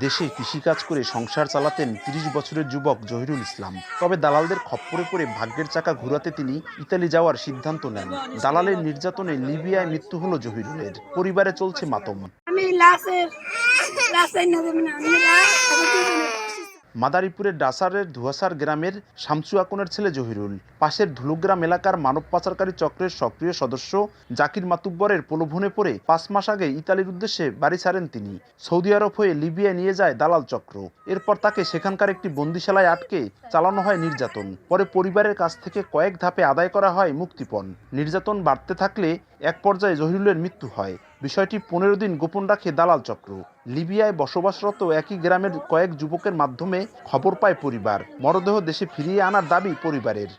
দেশে কৃষিকাজ করে সংসার চালাতেন ৩০ বছরের যুবক জহিরুল ইসলাম। তবে দালালদের খপ্পরে পড়ে ভাগ্যের চাকা ঘুরাতে তিনি ইতালি যাওয়ার সিদ্ধান্ত নেন। দালালের নির্যাতনে লিবিয়ায় মৃত্যু হলো জহিরুলের। পরিবারে চলছে মাতম। মাদারীপুরের ডাসারের ধুয়াসার গ্রামের শামসু আকনের ছেলে জহিরুল পাশের ধুলুগ্রাম এলাকার মানব পাচারকারী চক্রের সক্রিয় সদস্য জাকির মাতুব্বরের প্রলোভনে পড়ে ৫ মাস আগে ইতালির উদ্দেশ্যে বাড়ি ছাড়েন তিনি। সৌদি আরব হয়ে লিবিয়ায় নিয়ে যায় দালাল চক্র। এরপর তাকে সেখানকার একটি বন্দিশালায় আটকে চালানো হয় নির্যাতন। পরে পরিবারের কাছ থেকে কয়েক ধাপে আদায় করা হয় মুক্তিপণ। নির্যাতন বাড়তে থাকলে এক পর্যায়ে জহিরুলের মৃত্যু হয়। বিষয়টি ১৫ দিন গোপন রাখে দালাল চক্র। লিবিয়ায় বসবাসরত একই গ্রামের কয়েক যুবকের মাধ্যমে খবর পায় পরিবার। মরদেহ দেশে ফিরিয়ে আনার দাবি পরিবারের।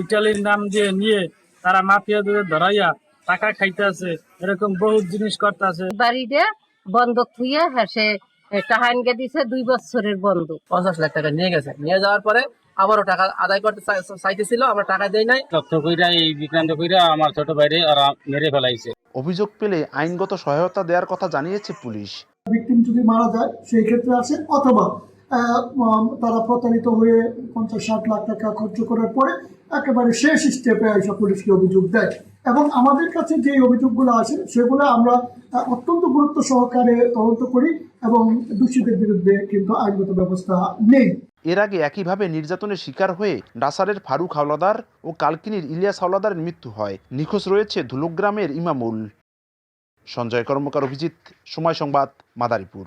ইটালির নাম দিয়ে নিয়ে তারা মাফিয়াদের ধরাইয়া টাকা খাইতে আছে, এরকম বহুত জিনিস করতে আছে। বাড়িতে বন্ধক থুইয়া সে টাহানকে দিছে 2 বছরের বন্ধক। 50 লাখ টাকা নিয়ে গেছে। নিয়ে যাওয়ার পরে আবারও টাকা আদায় করতে চাইতেছিল, আমরা টাকা দেই নাই। তথ্য কইরা এই বিক্রান্ত কইরা আমার ছোট ভাইরে ওরা মেরে ফেলাইছে। অভিযোগ পেলে আইনগত সহায়তা দেওয়ার কথা জানিয়েছে পুলিশ। ভিকটিম যদি মারা যায় সেই ক্ষেত্রে আছে, অথবা তারা প্রতারিত হয়ে 50-60 লাখ টাকা খরচ করার পরে একেবারে শেষ স্টেপে এইসব পুলিশকে অভিযোগ দেয়। এবং আমাদের কাছে যে অভিযোগগুলো আছে সেগুলো আমরা অত্যন্ত গুরুত্ব সহকারে তদন্ত করি এবং দোষীদের বিরুদ্ধে কিন্তু আইনগত ব্যবস্থা নেই। এর আগে একইভাবে নির্যাতনের শিকার হয়ে ডাসারের ফারুক হাওলাদার ও কালকিনির ইলিয়াস হাওলাদারের মৃত্যু হয়। নিখোঁজ রয়েছে ধুলুগ্রামের ইমামুল। সঞ্জয় কর্মকার, অভিজিৎ, সময় সংবাদ, মাদারীপুর।